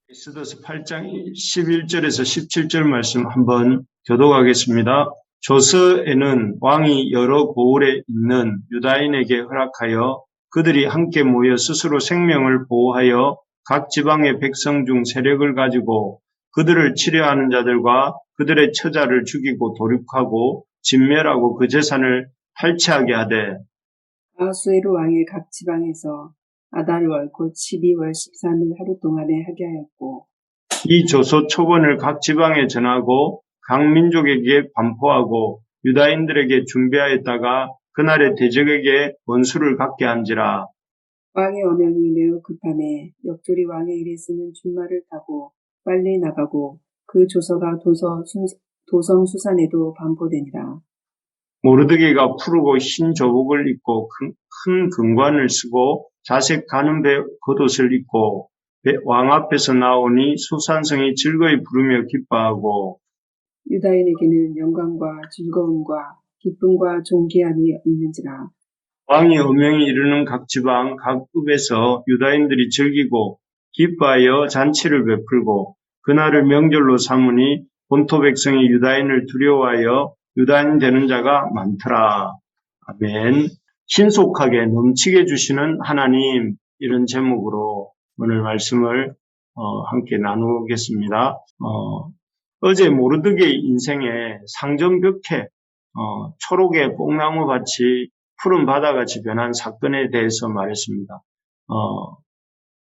엑소더스 8장 11절에서 17절 말씀 한번 교독하겠습니다. 조서에는 왕이 여러 고을에 있는 유다인에게 허락하여 그들이 함께 모여 스스로 생명을 보호하여 각 지방의 백성 중 세력을 가지고 그들을 치려하는 자들과 그들의 처자를 죽이고 도륙하고 진멸하고 그 재산을 탈취하게 하되 아하수에로 왕이 각 지방에서 아달월 곧 12월 13일 하루 동안에 하게 하였고 이 조서 초본을 각 지방에 전하고 각 민족에게 반포하고 유다인들에게 준비하였다가 그날의 대적에게 원수를 갖게 한지라. 왕의 어명이 매우 급하매 역졸이 왕의 일에 쓰는 준말을 타고 빨리 나가고 그 조서가 도성 수산에도 반포되니라. 모르드게가 푸르고 흰 조복을 입고 큰 금관을 쓰고 자색 가는 배 겉옷을 입고 왕 앞에서 나오니 수산성이 즐거이 부르며 기뻐하고 유다인에게는 영광과 즐거움과 기쁨과 존귀함이 있는지라. 왕이 어명이 이르는 각 지방 각 읍에서 유다인들이 즐기고 기뻐하여 잔치를 베풀고 그날을 명절로 삼으니 본토 백성이 유다인을 두려워하여 유다인 되는 자가 많더라. 아멘. 신속하게 넘치게 주시는 하나님, 이런 제목으로 오늘 말씀을 함께 나누겠습니다. 어제 모르드게의 인생에 상점벽해 초록의 뽕나무밭이 푸른 바다같이 변한 사건에 대해서 말했습니다.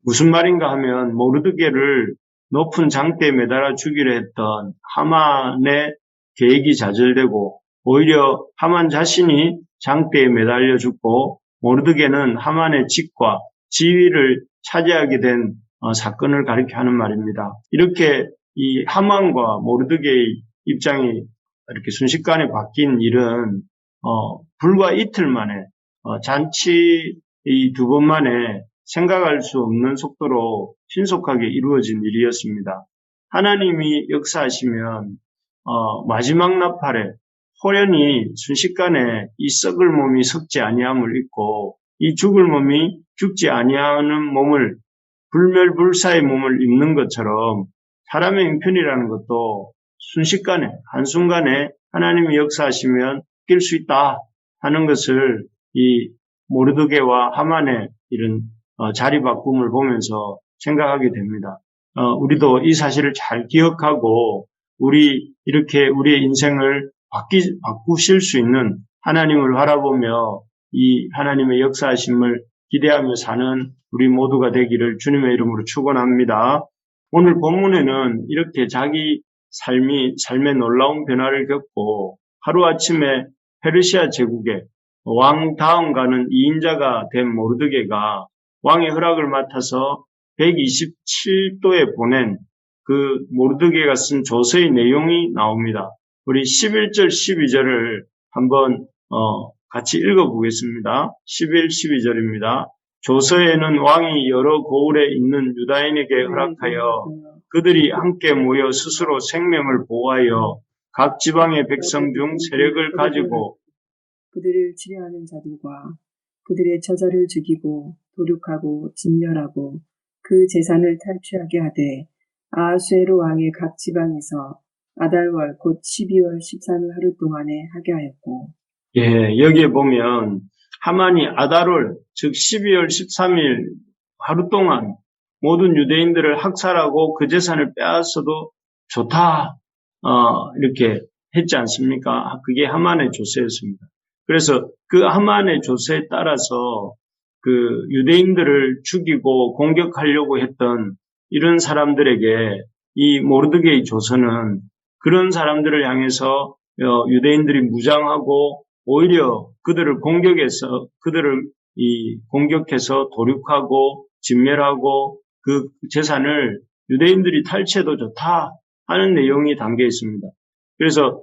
무슨 말인가 하면 모르드게를 높은 장대에 매달아 죽이려 했던 하만의 계획이 좌절되고 오히려 하만 자신이 장대에 매달려 죽고 모르드게는 하만의 직과 지위를 차지하게 된 사건을 가리켜 하는 말입니다. 이렇게 이 하만과 모르드게의 입장이 이렇게 순식간에 바뀐 일은 불과 이틀 만에 잔치 이 두 번 만에 생각할 수 없는 속도로 신속하게 이루어진 일이었습니다. 하나님이 역사하시면 마지막 나팔에 호련히 순식간에 이 썩을 몸이 썩지 아니함을 입고 이 죽을 몸이 죽지 아니하는 몸을 불멸불사의 몸을 입는 것처럼 사람의 형편이라는 것도 순식간에 한순간에 하나님이 역사하시면 낄 수 있다 하는 것을 이 모르드게와 하만의 이런 자리 바꿈을 보면서 생각하게 됩니다. 우리도 이 사실을 잘 기억하고 이렇게 우리의 인생을 바꾸실 수 있는 하나님을 바라보며 이 하나님의 역사하심을 기대하며 사는 우리 모두가 되기를 주님의 이름으로 축원합니다. 오늘 본문에는 이렇게 자기 삶의 놀라운 변화를 겪고 하루아침에 페르시아 제국의 왕 다음 가는 2인자가 된 모르드게가 왕의 허락을 맡아서 127도에 보낸 그 모르드게가 쓴 조서의 내용이 나옵니다. 우리 11절, 12절을 한번 같이 읽어보겠습니다. 11, 12절입니다. 조서에는 왕이 여러 고을에 있는 유다인에게 허락하여 그들이 함께 모여 스스로 생명을 보호하여 각 지방의 백성 중 세력을 가지고 그들을 치려하는 자들과 그들의 처자를 죽이고 도륙하고 진멸하고 그 재산을 탈취하게 하되 아하수에로 왕의 각 지방에서 아달월 곧 12월 13일 하루 동안에 하게 하였고 여기에 보면 하만이 아달월 즉 12월 13일 하루 동안 모든 유대인들을 학살하고 그 재산을 빼앗아도 좋다 이렇게 했지 않습니까? 그게 하만의 조서였습니다. 그래서 그 하만의 조서에 따라서 그 유대인들을 죽이고 공격하려고 했던 이런 사람들에게 이 모르드게의 조서는 그런 사람들을 향해서 유대인들이 무장하고 오히려 그들을 공격해서 도륙하고 진멸하고 그 재산을 유대인들이 탈취해도 좋다 하는 내용이 담겨 있습니다. 그래서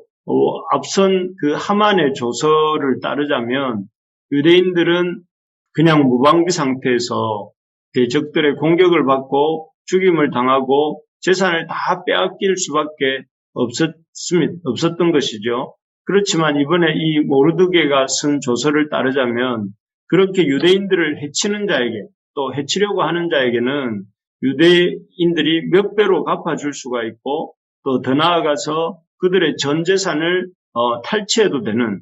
앞선 그 하만의 조서를 따르자면 유대인들은 그냥 무방비 상태에서 대적들의 공격을 받고 죽임을 당하고 재산을 다 빼앗길 수밖에 없었던 것이죠. 그렇지만 이번에 이 모르드게가 쓴 조서를 따르자면 그렇게 유대인들을 해치는 자에게 또 해치려고 하는 자에게는 유대인들이 몇 배로 갚아줄 수가 있고 또 더 나아가서 그들의 전 재산을 탈취해도 되는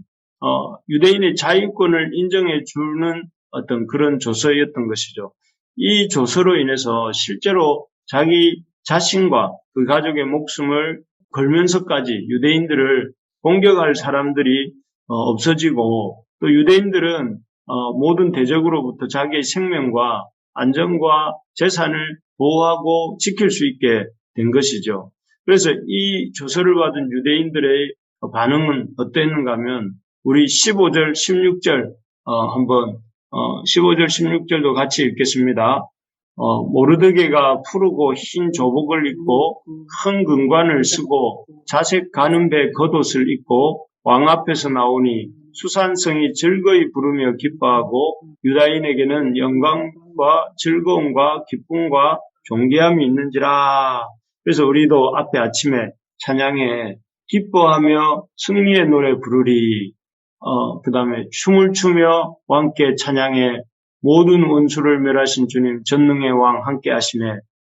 유대인의 자유권을 인정해 주는 어떤 그런 조서였던 것이죠. 이 조서로 인해서 실제로 자기 자신과 그 가족의 목숨을 걸면서까지 유대인들을 공격할 사람들이 없어지고 또 유대인들은 모든 대적으로부터 자기의 생명과 안전과 재산을 보호하고 지킬 수 있게 된 것이죠. 그래서 이 조서를 받은 유대인들의 반응은 어땠는가 하면 우리 15절, 16절 한번 15절, 16절도 같이 읽겠습니다. 모르드게가 푸르고 흰 조복을 입고 큰 금관을 쓰고 자색 가는 배 겉옷을 입고 왕 앞에서 나오니 수산성이 즐거이 부르며 기뻐하고 유다인에게는 영광과 즐거움과 기쁨과 존귀함이 있는지라. 그래서 우리도 앞에 아침에 찬양에 기뻐하며 승리의 노래 부르리. 그 다음에 춤을 추며 왕께 찬양해 모든 원수를 멸하신 주님 전능의 왕 함께 하시네.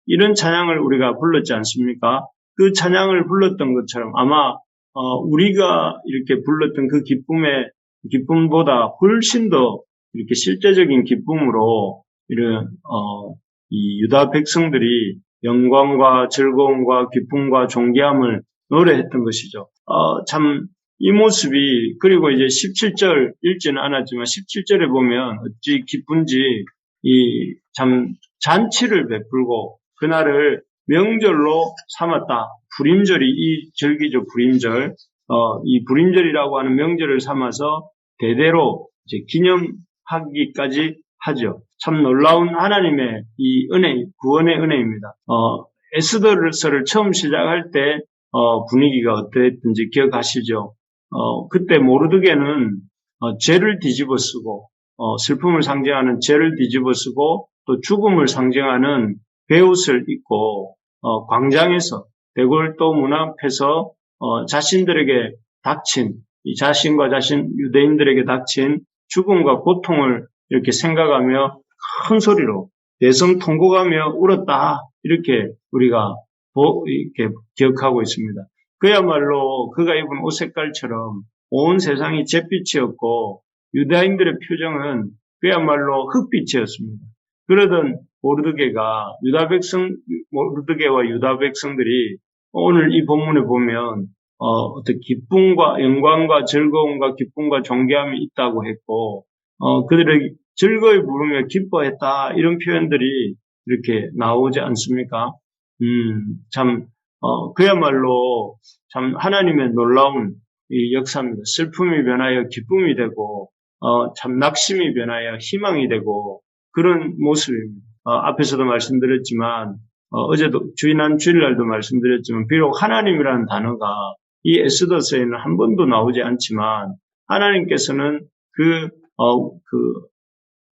이런 찬양을 우리가 불렀지 않습니까? 그 찬양을 불렀던 것처럼 아마 우리가 이렇게 불렀던 그 기쁨보다 훨씬 더 이렇게 실제적인 기쁨으로 이런 이 유다 백성들이 영광과 즐거움과 기쁨과 존귀함을 노래했던 것이죠. 참 이 모습이 그리고 이제 17절 읽지는 않았지만 17절에 보면 어찌 기쁜지 이 참 잔치를 베풀고 그날을 명절로 삼았다. 불임절이 이 절기죠. 불임절. 이 불임절이라고 하는 명절을 삼아서 대대로 이제 기념하기까지 하죠. 참 놀라운 하나님의 이 은혜, 구원의 은혜입니다. 에스더서를 처음 시작할 때 분위기가 어땠든지 기억하시죠? 그때 모르드게는 죄를 뒤집어 쓰고 슬픔을 상징하는 죄를 뒤집어 쓰고 또 죽음을 상징하는 베옷을 입고 광장에서 대궐도 문 앞에서 자신들에게 닥친 이 자신과 자신 유대인들에게 닥친 죽음과 고통을 이렇게 생각하며 큰 소리로 대성통곡하며 울었다. 이렇게 우리가 이렇게 기억하고 있습니다. 그야말로 그가 입은 옷 색깔처럼 온 세상이 잿빛이었고 유다인들의 표정은 그야말로 흑빛이었습니다. 그러던 모르드게와 유다 백성들이 오늘 이 본문에 보면 어떤 기쁨과 영광과 즐거움과 기쁨과 존귀함이 있다고 했고 그들의 즐거이 부르며 기뻐했다 이런 표현들이 이렇게 나오지 않습니까? 그야말로 참 하나님의 놀라운 이 역사입니다. 슬픔이 변하여 기쁨이 되고 참 낙심이 변하여 희망이 되고 그런 모습입니다. 앞에서도 말씀드렸지만 어제도 지난 주일날도 말씀드렸지만 비록 하나님이라는 단어가 이 에스더서에는 한 번도 나오지 않지만 하나님께서는 그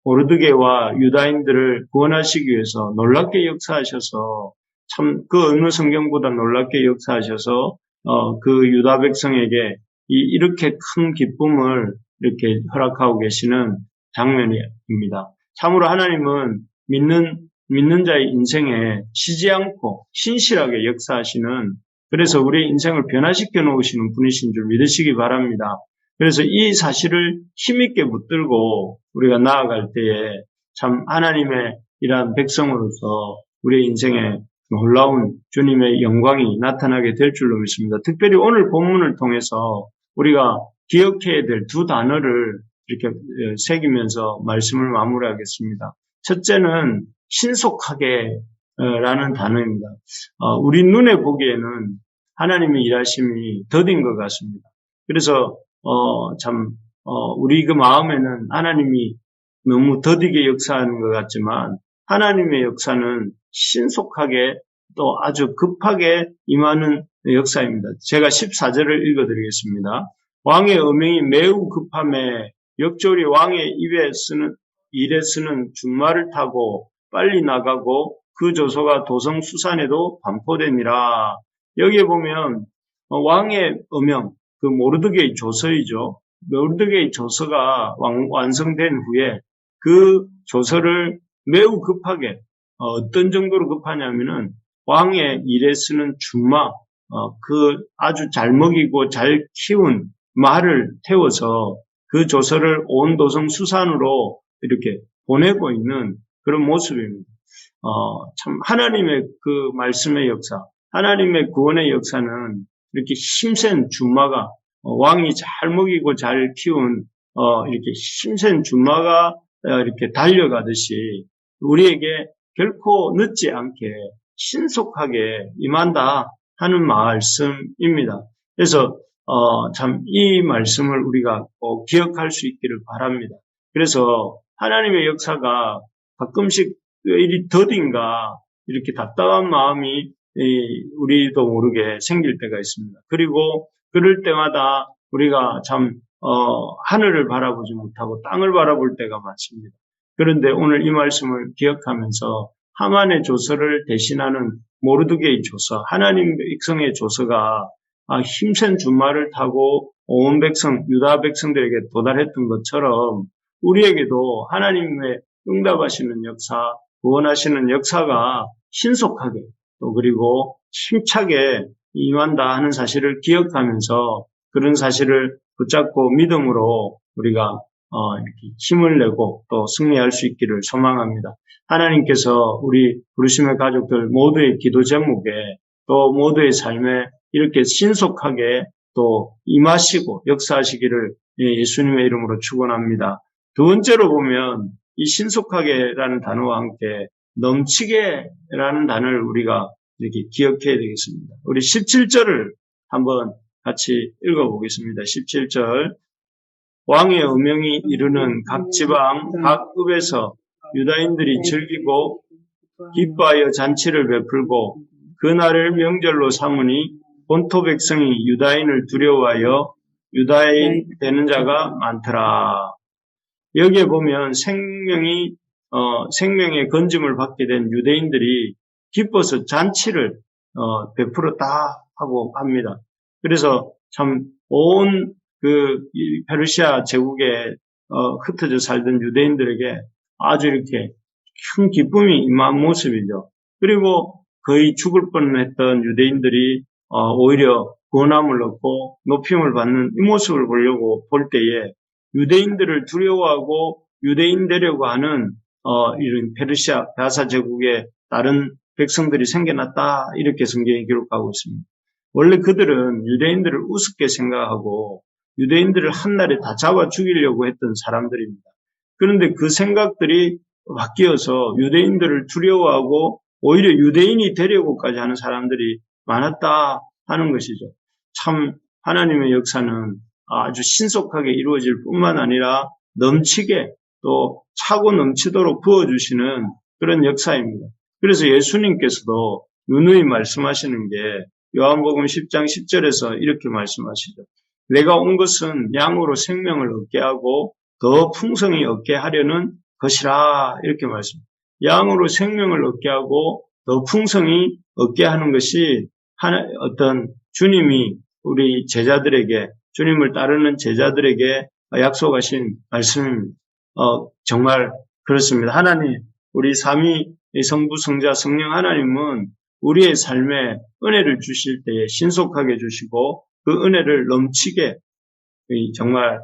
모르드게와 유다인들을 구원하시기 위해서 놀랍게 역사하셔서 참 그 어느 성경보다 놀랍게 역사하셔서 그 유다 백성에게 이렇게 큰 기쁨을 이렇게 허락하고 계시는 장면입니다. 참으로 하나님은 믿는 자의 인생에 쉬지 않고 신실하게 역사하시는 그래서 우리의 인생을 변화시켜 놓으시는 분이신 줄 믿으시기 바랍니다. 그래서 이 사실을 힘있게 붙들고 우리가 나아갈 때에 참 하나님의 이러한 백성으로서 우리의 인생에 놀라운 주님의 영광이 나타나게 될 줄로 믿습니다. 특별히 오늘 본문을 통해서 우리가 기억해야 될 두 단어를 이렇게 새기면서 말씀을 마무리하겠습니다. 첫째는 신속하게 라는 단어입니다. 우리 눈에 보기에는 하나님의 일하심이 더딘 것 같습니다. 그래서 우리 그 마음에는 하나님이 너무 더디게 역사하는 것 같지만 하나님의 역사는 신속하게 또 아주 급하게 임하는 역사입니다. 제가 14절을 읽어드리겠습니다. 왕의 어명이 매우 급함에 역졸이 왕의 일에 쓰는 준말을 타고 빨리 나가고 그 조서가 도성 수산에도 반포되니라. 여기에 보면 왕의 어명, 그 모르드게의 조서이죠. 모르드게의 조서가 완성된 후에 그 조서를 매우 급하게 어떤 정도로 급하냐면은 왕의 일에 쓰는 준마, 그 아주 잘 먹이고 잘 키운 말을 태워서 그 조서를 온 도성 수산으로 이렇게 보내고 있는 그런 모습입니다. 참 하나님의 그 말씀의 역사, 하나님의 구원의 역사는 이렇게 힘센 준마가 왕이 잘 먹이고 잘 키운 이렇게 힘센 준마가 이렇게 달려가듯이 우리에게 결코 늦지 않게 신속하게 임한다 하는 말씀입니다. 그래서 참 이 말씀을 우리가 꼭 기억할 수 있기를 바랍니다. 그래서 하나님의 역사가 가끔씩 왜 이리 더딘가 이렇게 답답한 마음이 우리도 모르게 생길 때가 있습니다. 그리고 그럴 때마다 우리가 참 하늘을 바라보지 못하고 땅을 바라볼 때가 많습니다. 그런데 오늘 이 말씀을 기억하면서 하만의 조서를 대신하는 모르드게의 조서, 하나님 백성의 조서가 힘센 준말을 타고 온 백성, 유다 백성들에게 도달했던 것처럼 우리에게도 하나님의 응답하시는 역사, 구원하시는 역사가 신속하게 또 그리고 힘차게 임한다 하는 사실을 기억하면서 그런 사실을 붙잡고 믿음으로 우리가 이렇게 힘을 내고 또 승리할 수 있기를 소망합니다. 하나님께서 우리 부르심의 가족들 모두의 기도 제목에 또 모두의 삶에 이렇게 신속하게 또 임하시고 역사하시기를 예수님의 이름으로 축원합니다. 두 번째로 보면 이 신속하게라는 단어와 함께 넘치게라는 단어를 우리가 이렇게 기억해야 되겠습니다. 우리 17절을 한번 같이 읽어보겠습니다. 17절 왕의 음명이 이르는 각 지방, 각 읍에서 유다인들이 즐기고 기뻐하여 잔치를 베풀고 그날을 명절로 삼으니 본토 백성이 유다인을 두려워하여 유다인 되는 자가 많더라. 여기에 보면 생명의 건짐을 받게 된 유대인들이 기뻐서 잔치를 베풀었다 하고 합니다. 그래서 참 온 그 페르시아 제국에 흩어져 살던 유대인들에게 아주 이렇게 큰 기쁨이 임한 모습이죠. 그리고 거의 죽을 뻔했던 유대인들이 오히려 구원함을 얻고 높임을 받는 이 모습을 보려고 볼 때에 유대인들을 두려워하고 유대인 되려고 하는 이런 페르시아 바사 제국의 다른 백성들이 생겨났다 이렇게 성경이 기록하고 있습니다. 원래 그들은 유대인들을 우습게 생각하고 유대인들을 한날에 다 잡아 죽이려고 했던 사람들입니다. 그런데 그 생각들이 바뀌어서 유대인들을 두려워하고 오히려 유대인이 되려고까지 하는 사람들이 많았다 하는 것이죠. 참 하나님의 역사는 아주 신속하게 이루어질 뿐만 아니라 넘치게 또 차고 넘치도록 부어주시는 그런 역사입니다. 그래서 예수님께서도 누누이 말씀하시는 게 요한복음 10장 10절에서 이렇게 말씀하시죠. 내가 온 것은 양으로 생명을 얻게 하고 더 풍성히 얻게 하려는 것이라 이렇게 말씀합니다. 양으로 생명을 얻게 하고 더 풍성히 얻게 하는 것이 어떤 주님이 우리 제자들에게 주님을 따르는 제자들에게 약속하신 말씀입니다. 정말 그렇습니다. 하나님, 우리 삼위 성부, 성자, 성령 하나님은 우리의 삶에 은혜를 주실 때에 신속하게 주시고 그 은혜를 넘치게 정말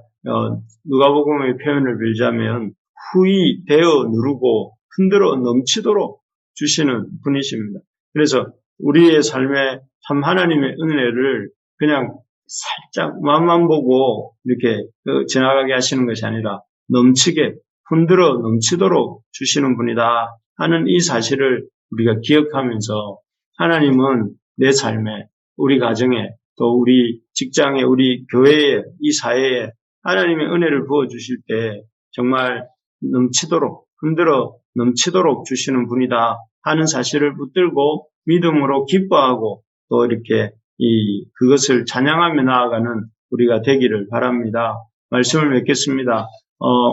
누가복음의 표현을 빌자면 후히 대어 누르고 흔들어 넘치도록 주시는 분이십니다. 그래서 우리의 삶에 참 하나님의 은혜를 그냥 살짝 맛만 보고 이렇게 지나가게 하시는 것이 아니라 넘치게 흔들어 넘치도록 주시는 분이다 하는 이 사실을 우리가 기억하면서 하나님은 내 삶에 우리 가정에 또 우리 직장에 우리 교회에 이 사회에 하나님의 은혜를 부어주실 때 정말 넘치도록 흔들어 넘치도록 주시는 분이다 하는 사실을 붙들고 믿음으로 기뻐하고 또 이렇게 그것을 찬양하며 나아가는 우리가 되기를 바랍니다. 말씀을 맺겠습니다.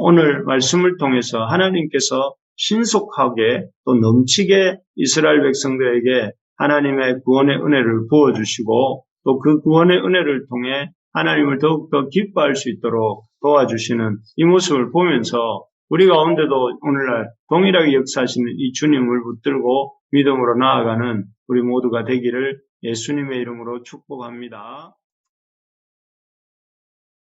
오늘 말씀을 통해서 하나님께서 신속하게 또 넘치게 이스라엘 백성들에게 하나님의 구원의 은혜를 부어주시고 또 그 구원의 은혜를 통해 하나님을 더욱더 기뻐할 수 있도록 도와주시는 이 모습을 보면서 우리 가운데도 오늘날 동일하게 역사하시는 이 주님을 붙들고 믿음으로 나아가는 우리 모두가 되기를 예수님의 이름으로 축복합니다.